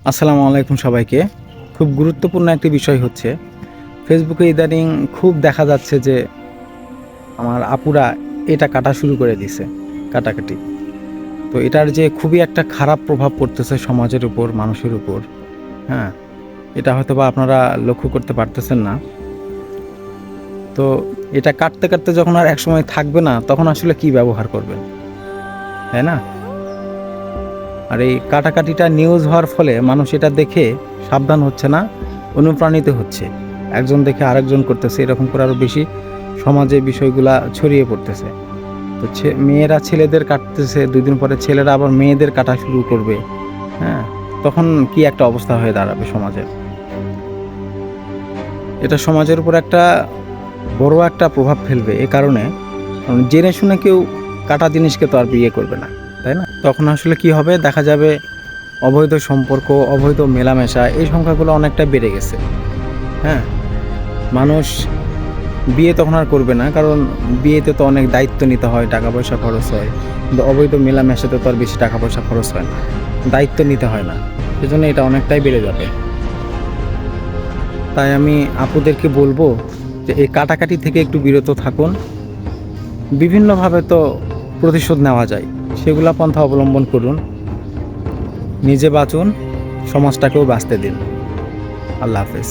আসসালামু আলাইকুম সবাইকে। খুব গুরুত্বপূর্ণ একটি বিষয় হচ্ছে ফেসবুকে ইদানিং খুব দেখা যাচ্ছে যে আমার আপুরা এটা কাটা শুরু করে দিছে, কাটাকাটি। তো এটার যে খুবই একটা খারাপ প্রভাব পড়তেছে সমাজের উপর, মানুষের উপর। হ্যাঁ, এটা হয়তো বা আপনারা লক্ষ্য করতে পারতেছেন না। তো এটা কাটতে কাটতে যখন আর একসময় থাকবে না, তখন আসলে কি ব্যবহার করবেন, তাই না? আর এই কাটাকাটিটা নিউজ হওয়ার ফলে মানুষ এটা দেখে সাবধান হচ্ছে না, অনুপ্রাণিত হচ্ছে। একজন দেখে আরেকজন করতেছে, এরকম করে আরও বেশি সমাজে বিষয়গুলা ছড়িয়ে পড়তেছে। তো মেয়েরা ছেলেদের কাটতেছে, 2 দিন পরে ছেলেরা আবার মেয়েদের কাটা শুরু করবে। হ্যাঁ, তখন কি একটা অবস্থা হয়ে দাঁড়াবে সমাজের। এটা সমাজের উপর একটা বড় একটা প্রভাব ফেলবে। এ কারণে জেনে শুনে কেউ কাটা জিনিসকে তো আর বিয়ে করবে না, তাই না? তখন আসলে কি হবে, দেখা যাবে অবৈধ সম্পর্ক, অবৈধ মেলামেশা, এই সংখ্যাগুলো অনেকটা বেড়ে গেছে। হ্যাঁ, মানুষ বিয়ে তখন আর করবে না, কারণ বিয়েতে তো অনেক দায়িত্ব নিতে হয়, টাকা পয়সা খরচ হয়। কিন্তু অবৈধ মেলামেশাতে তো আর বেশি টাকা পয়সা খরচ হয় না, দায়িত্ব নিতে হয় না। সেজন্য এটা অনেকটাই বেড়ে যাবে। তাই আমি আপুদেরকে বলবো যে এই কাটাকাটি থেকে একটু বিরত থাকুন। বিভিন্নভাবে তো প্রতিশোধ নেওয়া যায়, সেগুলা পন্থা অবলম্বন করুন। নিজে বাঁচুন, সমাজটাকেও বাঁচতে দিন। আল্লাহ হাফেজ।